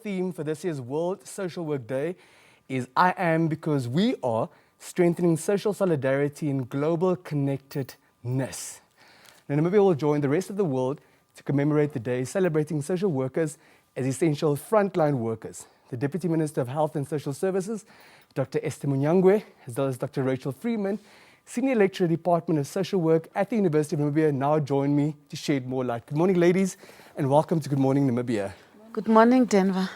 theme for this year's World Social Work Day is I Am Because We Are, Strengthening Social Solidarity and Global Connectedness. Now, Namibia will join the rest of the world to commemorate the day, celebrating social workers as essential frontline workers. The Deputy Minister of Health and Social Services, Dr. Esther Munyangwe, as well as Dr. Rachel Freeman, Senior Lecturer, Department of Social Work at the University of Namibia, now join me to shed more light. Good morning, ladies, and welcome to Good Morning Namibia. Good morning, Denver.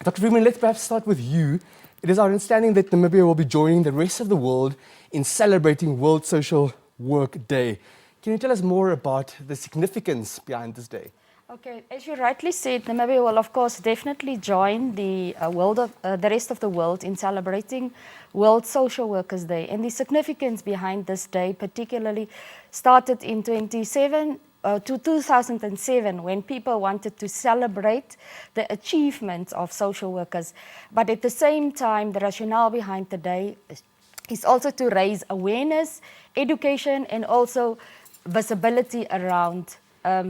Dr. Freeman, let's perhaps start with you. It is our understanding that Namibia will be joining the rest of the world in celebrating World Social Work Day. Can you tell us more about the significance behind this day? Okay, as you rightly said, Namibia will of course definitely join the rest of the world in celebrating World Social Workers Day. And the significance behind this day particularly started in 2007 when people wanted to celebrate the achievements of social workers. But at the same time, the rationale behind the day is also to raise awareness, education, and also visibility around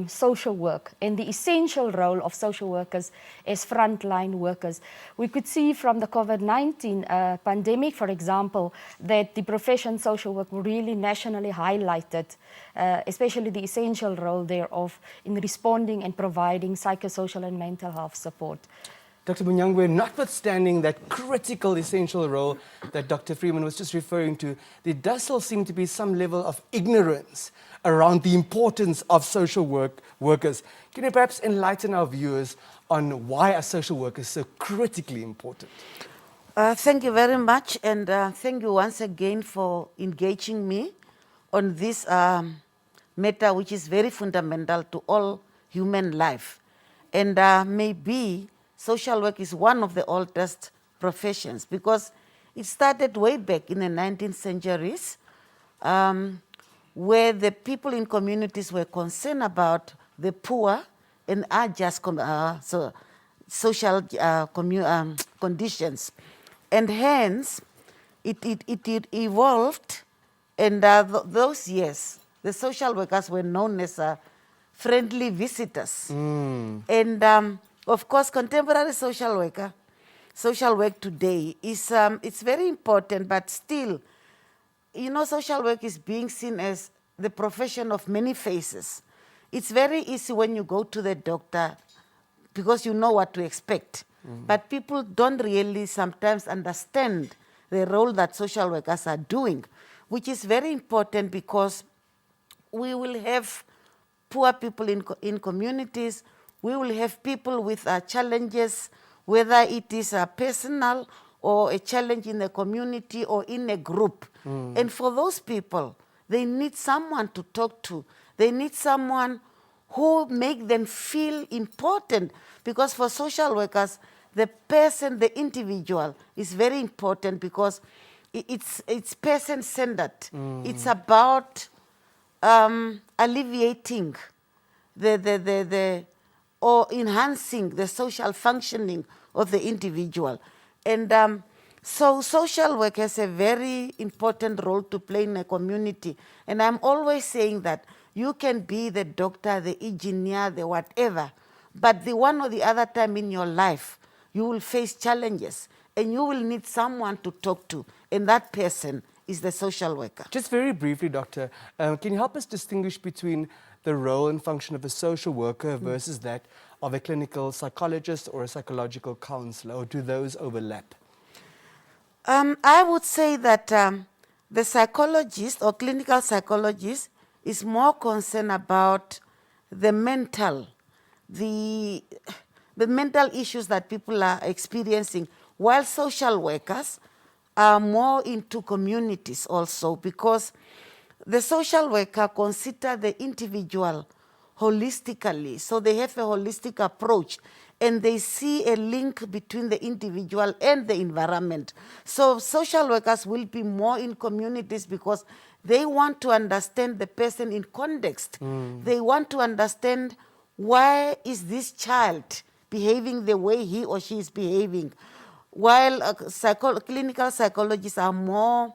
social work and the essential role of social workers as frontline workers. We could see from the COVID-19 pandemic, for example, that the profession social work really nationally highlighted, especially the essential role thereof in responding and providing psychosocial and mental health support. Dr. Munyangwe, notwithstanding that critical, essential role that Dr. Freeman was just referring to, there does still seem to be some level of ignorance around the importance of social workers. Can you perhaps enlighten our viewers on why a social worker is so critically important? Thank you very much, and thank you once again for engaging me on this matter, which is very fundamental to all human life. And maybe social work is one of the oldest professions because it started way back in the 19th centuries, where the people in communities were concerned about the poor and unjust social conditions. And hence, it evolved, and those years, the social workers were known as friendly visitors. And of course, contemporary social work today is it's very important, but still, you know, social work is being seen as the profession of many faces. It's very easy when you go to the doctor because you know what to expect. But people don't really sometimes understand the role that social workers are doing, which is very important because we will have poor people in communities, we will have people with challenges, whether it is personal or a challenge in the community or in a group. And for those people, they need someone to talk to. They need someone who make them feel important, because for social workers, the person, the individual is very important because it's person-centered. It's about alleviating or enhancing the social functioning of the individual. And so social work has a very important role to play in a community. And I'm always saying that you can be the doctor, the engineer, the whatever, but the one or the other time in your life, you will face challenges and you will need someone to talk to. And that person is the social worker. Just very briefly, Doctor, can you help us distinguish between the role and function of a social worker versus that of a clinical psychologist or a psychological counselor, or do those overlap? I would say that the psychologist or clinical psychologist is more concerned about the mental issues that people are experiencing, while social workers are more into communities also, because the social worker consider the individual holistically. So they have a holistic approach and they see a link between the individual and the environment. So social workers will be more in communities because they want to understand the person in context. They want to understand why is this child behaving the way he or she is behaving, while clinical psychologists are more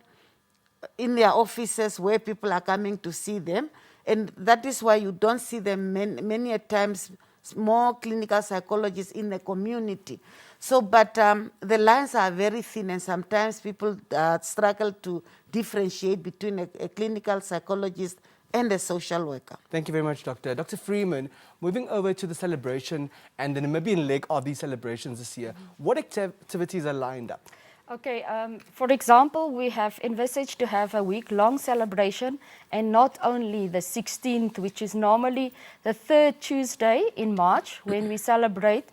in their offices where people are coming to see them. And that is why you don't see them many times more clinical psychologists in the community. So, but the lines are very thin, and sometimes people struggle to differentiate between a clinical psychologist and a social worker. Thank you very much, Doctor. Dr. Freeman, moving over to the celebration and the Namibian leg of these celebrations this year, what activities are lined up? Okay, for example, we have envisaged to have a week-long celebration, and not only the 16th, which is normally the third Tuesday in March, when we celebrate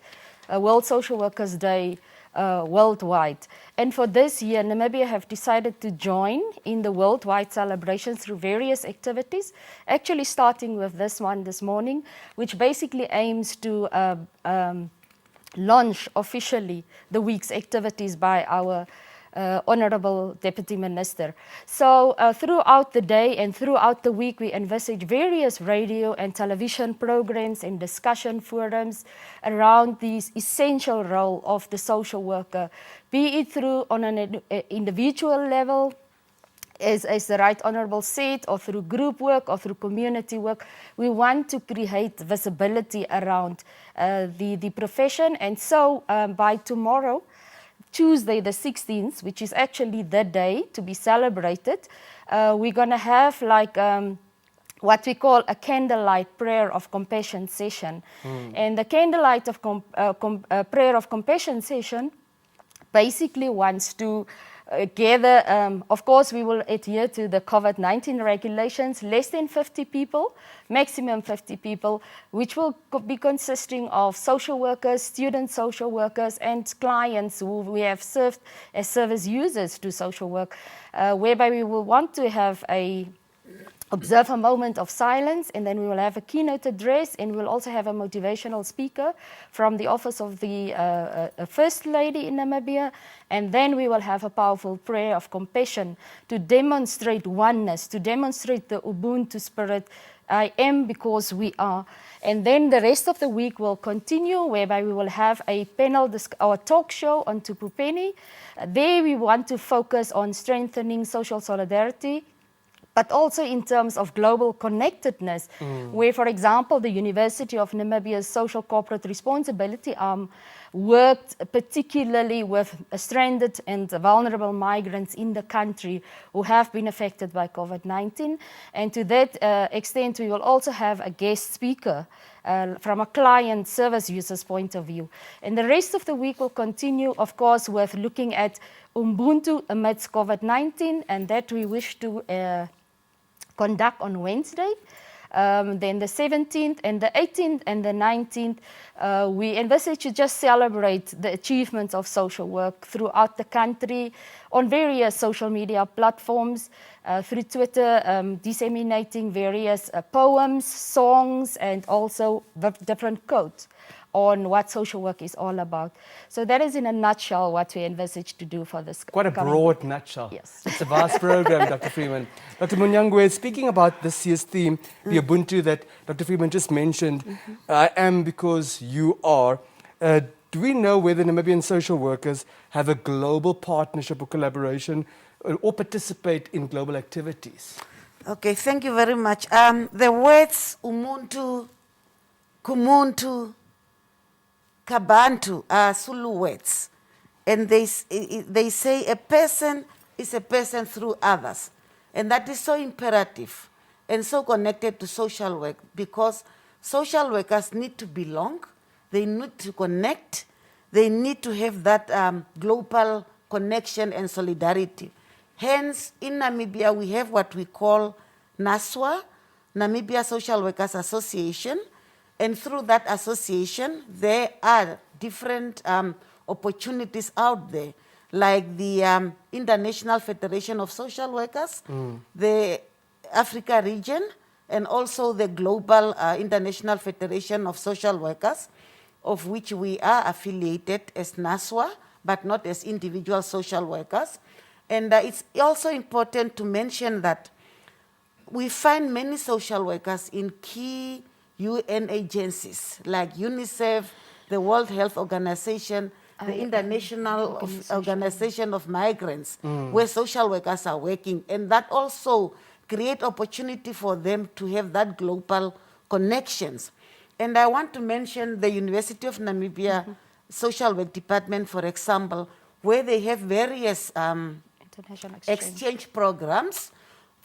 World Social Workers' Day worldwide. And for this year, Namibia have decided to join in the worldwide celebration through various activities, actually starting with this one this morning, which basically aims to launch officially the week's activities by our Honourable Deputy Minister. So throughout the day and throughout the week, we envisage various radio and television programs and discussion forums around the essential role of the social worker, be it through on an individual level, as the Right Honourable said, or through group work or through community work. We want to create visibility around the profession. And so by tomorrow, Tuesday the 16th, which is actually the day to be celebrated, we're going to have like what we call a candlelight prayer of compassion session. And the candlelight of prayer of compassion session basically wants to gather, of course, we will adhere to the COVID-19 regulations, less than 50 people, maximum 50 people, which will be consisting of social workers, student social workers, and clients who we have served as service users to social work, whereby we will want to have observe a moment of silence, and then we will have a keynote address, and we'll also have a motivational speaker from the office of the First Lady in Namibia, and then we will have a powerful prayer of compassion to demonstrate oneness, to demonstrate the Ubuntu spirit, I am because we are. And then the rest of the week will continue, whereby we will have a panel or talk show on Tupupeni. There we want to focus on strengthening social solidarity, but also in terms of global connectedness, where, for example, the University of Namibia's Social Corporate Responsibility Arm worked particularly with stranded and vulnerable migrants in the country who have been affected by COVID-19. And to that extent, we will also have a guest speaker from a client service user's point of view. And the rest of the week will continue, of course, with looking at Ubuntu amidst COVID-19, and that we wish to conduct on Wednesday. Then the 17th and the 18th and the 19th, we envisage to just celebrate the achievements of social work throughout the country on various social media platforms, through Twitter, disseminating various poems, songs, and also different quotes on what social work is all about. So that is in a nutshell what we envisage to do for this. Quite a broad nutshell. Yes. It's a vast program, Dr. Freeman. Dr. Munyangwe, speaking about this year's theme, the Ubuntu that Dr. Freeman just mentioned, I am because you are. Do we know whether Namibian social workers have a global partnership or collaboration or participate in global activities? Okay, thank you very much. The words Umuntu, Kumuntu, Kabantu are Zulu words, and they say a person is a person through others, and that is so imperative and so connected to social work, because social workers need to belong, they need to connect, they need to have that global connection and solidarity. Hence, in Namibia, we have what we call NASWA, Namibia Social Workers Association. And through that association, there are different opportunities out there, like the International Federation of Social Workers, the Africa region, and also the Global International Federation of Social Workers, of which we are affiliated as NASWA, but not as individual social workers. And it's also important to mention that we find many social workers in key UN agencies like UNICEF, the World Health Organization, the International Organization of Migrants, where social workers are working. And that also creates opportunity for them to have that global connections. And I want to mention the University of Namibia Social Work Department, for example, where they have various International exchange programs,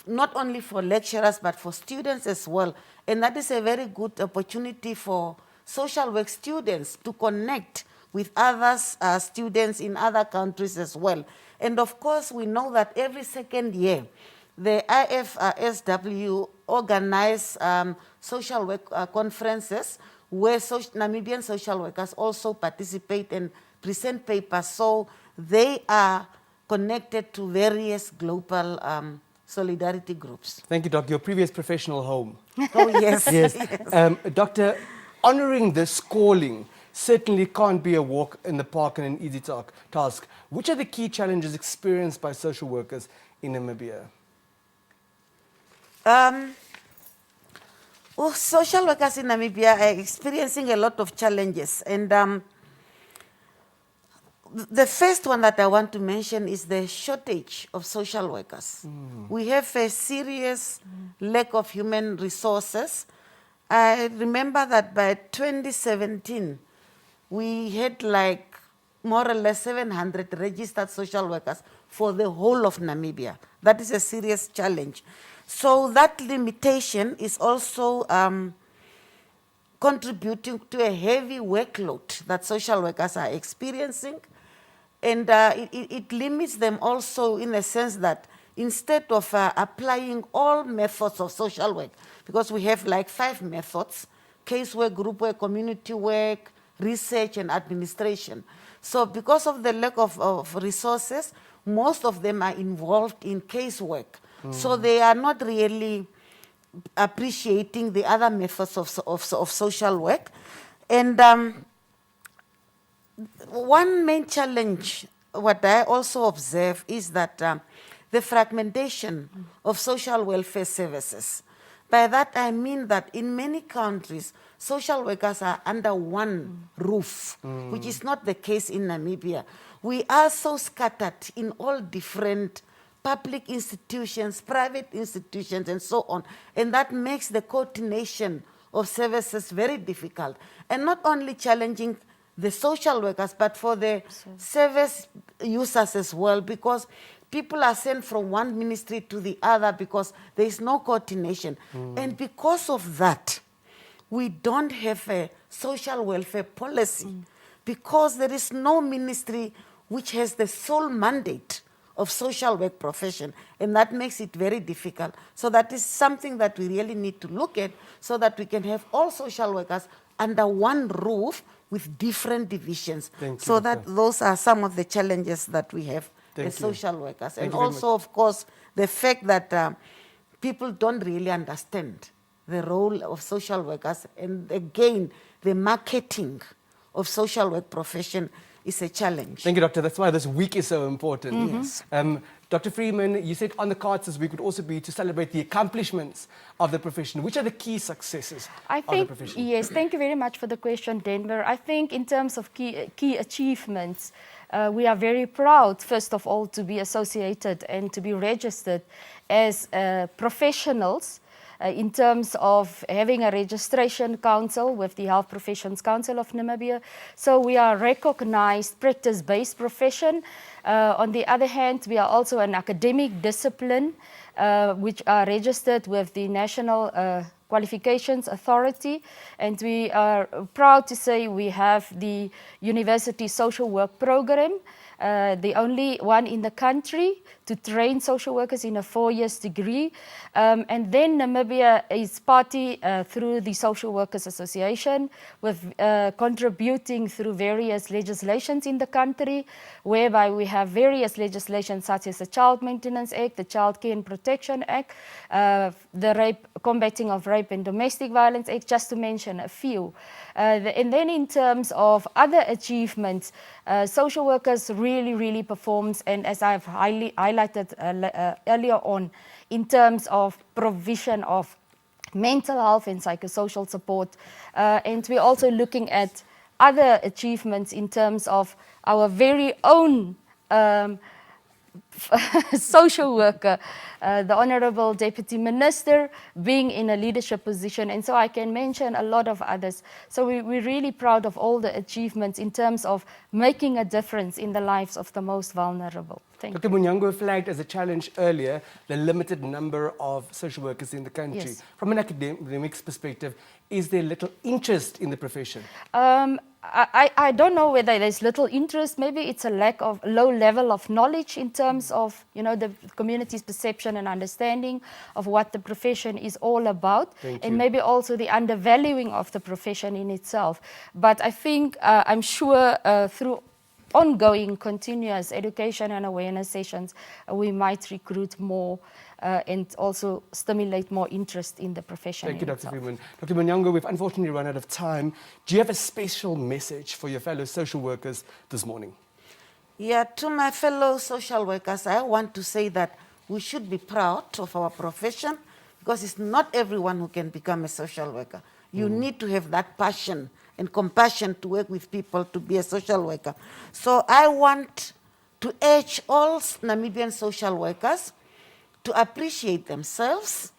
not only for lecturers, but for students as well. And that is a very good opportunity for social work students to connect with others, students in other countries as well. And of course, we know that every second year, the IFSW organize social work conferences where Namibian social workers also participate and present papers. So they are connected to various global solidarity groups. Thank you, Doc. Your previous professional home. Oh, yes. Yes. Yes. Doctor, honoring this calling certainly can't be a walk in the park and an easy task. Which are the key challenges experienced by social workers in Namibia? Well, social workers in Namibia are experiencing a lot of challenges. And the first one that I want to mention is the shortage of social workers. We have a serious lack of human resources. I remember that by 2017, we had like more or less 700 registered social workers for the whole of Namibia. That is a serious challenge. So that limitation is also contributing to a heavy workload that social workers are experiencing. And it limits them also in a sense that instead of applying all methods of social work, because we have like 5 methods: casework, group work, community work, research, and administration. So because of the lack of resources, most of them are involved in casework. So they are not really appreciating the other methods of social work. And one main challenge, what I also observe, is that the fragmentation of social welfare services. By that I mean that in many countries, social workers are under one roof, which is not the case in Namibia. We are so scattered in all different public institutions, private institutions, and so on. And that makes the coordination of services very difficult. And not only challenging the social workers, but for the service users as well, because people are sent from one ministry to the other because there is no coordination. And because of that, we don't have a social welfare policy, because there is no ministry which has the sole mandate of social work profession, and that makes it very difficult. So that is something that we really need to look at, so that we can have all social workers under one roof with different divisions. So that those are some of the challenges that we have as social workers. And also, of course, the fact that people don't really understand the role of social workers, and again, the marketing of social work profession is a challenge. Thank you, Doctor. That's why this week is so important. Yes. Dr. Freeman, you said on the cards this week would also be to celebrate the accomplishments of the profession. Which are the key successes of the profession? Yes, thank you very much for the question, Denver. I think in terms of key achievements, we are very proud, first of all, to be associated and to be registered as professionals in terms of having a registration council with the Health Professions Council of Namibia. So we are recognized practice-based profession. On the other hand, we are also an academic discipline, which are registered with the National Qualifications Authority. And we are proud to say we have the University Social Work Program, the only one in the country to train social workers in a 4-year degree. And then Namibia is party through the Social Workers Association, with contributing through various legislations in the country, whereby we have various legislations such as the Child Maintenance Act, the Child Care and Protection Act, the Combating of Rape and Domestic Violence Act, just to mention a few. And then in terms of other achievements, social workers really performs, and as I've highlighted earlier on, in terms of provision of mental health and psychosocial support. And we're also looking at other achievements in terms of our very own social worker, the Honorable Deputy Minister, being in a leadership position, and so I can mention a lot of others. So we're really proud of all the achievements in terms of making a difference in the lives of the most vulnerable. Thank Dr. you. Munyango flagged as a challenge earlier the limited number of social workers in the country. Yes. From an academic's perspective, is there little interest in the profession? I don't know whether there's little interest. Maybe it's a lack of low level of knowledge in terms of, you know, the community's perception and understanding of what the profession is all about. Thank And you. maybe also the undervaluing of the profession in itself. But I think, I'm sure through ongoing continuous education and awareness sessions, we might recruit more and also stimulate more interest in the profession. Thank you, in Dr. itself. Freeman. Dr. Munyango, we've unfortunately run out of time. Do you have a special message for your fellow social workers this morning? Yeah, to my fellow social workers, I want to say that we should be proud of our profession because it's not everyone who can become a social worker. You need to have that passion and compassion to work with people to be a social worker. So I want to urge all Namibian social workers to appreciate themselves,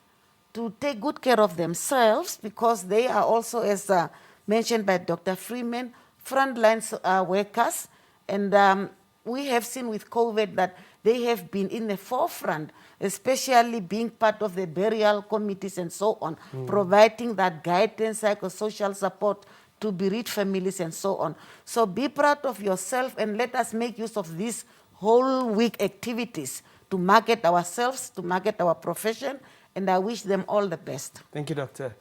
to take good care of themselves because they are also, as mentioned by Dr. Freeman, frontline workers. And we have seen with COVID that they have been in the forefront, especially being part of the burial committees and so on, providing that guidance, psychosocial support to bereaved families and so on. So be proud of yourself and let us make use of these whole week activities to market ourselves, to market our profession, and I wish them all the best. Thank you, Doctor.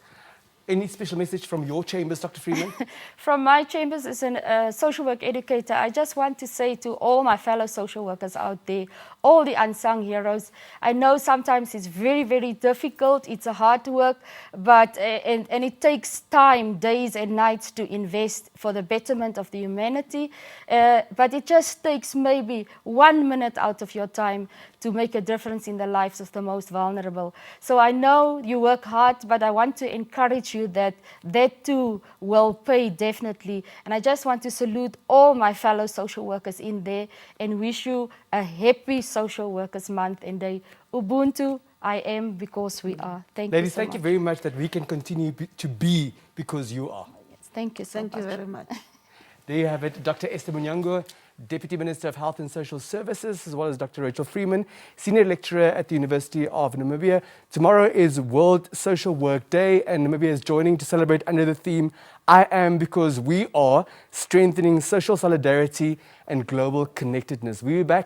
Any special message from your chambers, Dr. Freeman? From my chambers as a social work educator, I just want to say to all my fellow social workers out there, all the unsung heroes, I know sometimes it's very, very difficult, it's a hard work, but and it takes time, days and nights to invest for the betterment of the humanity, but it just takes maybe 1 minute out of your time to make a difference in the lives of the most vulnerable. So I know you work hard, but I want to encourage you that too will pay definitely. And I just want to salute all my fellow social workers in there and wish you a happy Social Workers Month and day. Ubuntu, I am because we are. Thank you Ladies, so thank much. you very much that we can continue to be because you are. Thank you so much. Thank you very much. There you have it, Dr. Esther Munyango, Deputy Minister of Health and Social Services, as well as Dr. Rachel Freeman, Senior Lecturer at the University of Namibia. Tomorrow is World Social Work Day, and Namibia is joining to celebrate under the theme, I am because we are, strengthening social solidarity and global connectedness. We'll be back